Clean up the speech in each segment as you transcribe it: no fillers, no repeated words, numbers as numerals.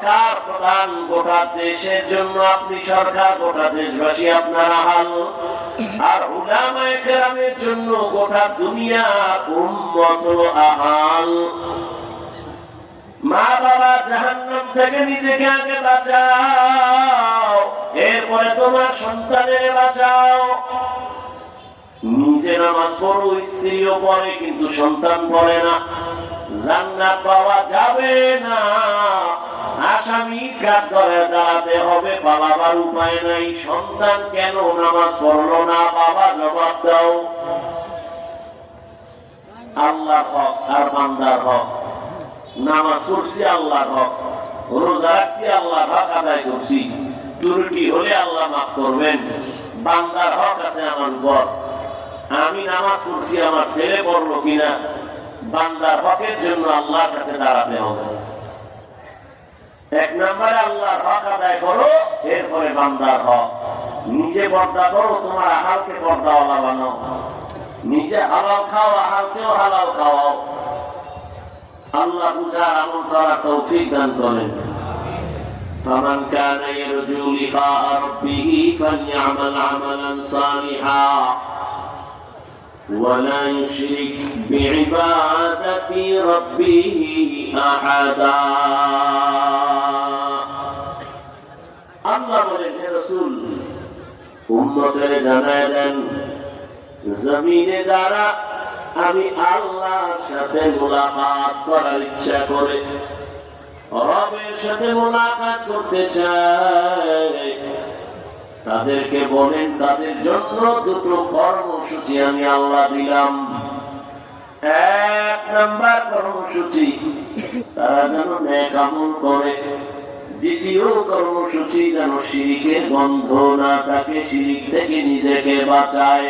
সরকার প্রধান, গোটা দেশের জন্য আপনি সরকার, গোটা দেশবাসী আপনার আহাল, আর উলামায়ে কেরামের জন্য গোটা দুনিয়া উম্মত আহাল। মা বাবা জাহান্নাম থেকে নিজেকে আগে বাঁচাও, এরপরে তোমার সন্তানের বাঁচাও। নিজে নামাজ পড়ো, স্ত্রীও পড়ে, কিন্তু সন্তান পড়ে না, জান্নাত পাওয়া যাবে না। আসামি কাঠগড়ায় দাঁড়াতে হবে, পালাবার উপায় নাই। সন্তান কেন নামাজ পড়লো না, বাবা জবাব দাও। আল্লাহর হক আর বান্দার হক। নামাজ পড়ছি আল্লাহর হক, রোজা রাখছি আল্লাহর হক আদায় করছি, ত্রুটি হলে আল্লাহ মাফ করবেন। বান্দার হক আছে আমার উপর, আমি নামাজ পড়ছি, আমার ছেলে পড়লো কিনা, বান্দার হকের জন্য আল্লাহর কাছে দাঁড়াতে হবে। এক নম্বরে আল্লাহর হক আদায় করো, এরপরে বান্দার হক। নিজে পর্দা করো, তোমার আহালকে পর্দাওয়ালা বানাও। নিজে হালাল খাও, আহালকেও হালাল খাওয়াও। আল্লাহ বুঝার আমল করার তৌফিক দান করেন। فمن كان يرجو لقاء ربه فليعمل عملا صالحا ولا يشرك بعبادة ربه أحدا। আল্লাহ বলেন, হে রাসূল, উম্মতের জানায় দেন, জমিনে যারা আমি আল্লাহর সাথে মুলাকাত করার ইচ্ছা করে, রবের সাথে মুলাকাত করতে চায়, তাদেরকে বলেন তাদের জন্য দুটো কর্মসূচি আমি আল্লাহ দিলাম। এক নাম্বার কর্মসূচি, তারা যেন নেক আমল করে। দ্বিতীয় কর্মসূচি, যেন শিরকের গন্ধ না থাকে, শিরক থেকে নিজেকে বাঁচায়।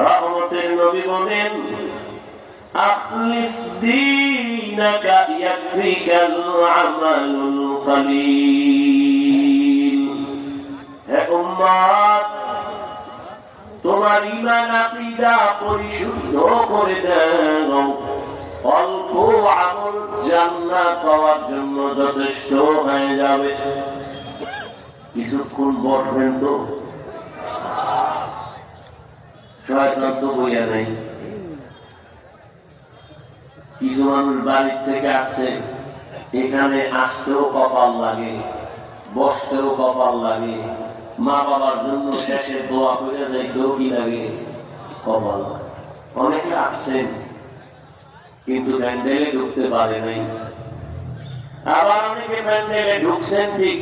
রহমতের নবী বলেন, আখলিস দীনাকা ইয়াকফিকাল আমালুল কলিল। হে উম্মত, তোমার ঈমান আকীদা পরিশুদ্ধ করে দাও, অল্প আমল জান্নাত পাওয়ার জন্য যথেষ্ট হয়ে যাবে। কিছুক্ষণ বসবেন তো, শয়তান তো বইয়া নাই। কিছু মানুষ বাড়ির থেকে আসছে, এখানে আসতেও কপাল লাগে, বসতেও কপাল লাগে, মা বাবার জন্য শেষে দোয়া করে যাইতেও কি লাগে, কপাল। অনেকে আসছেন কিন্তু প্যান্ডেলে ঢুকতে পারে নাই। আবার অনেকে প্যান্ডেলে ঢুকছেন ঠিক,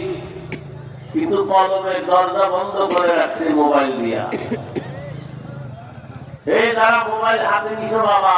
কিন্তু কলমের দরজা বন্ধ করে রাখছে মোবাইল দিয়া। এই যারা মোবাইল হাতে নিছো বাবা,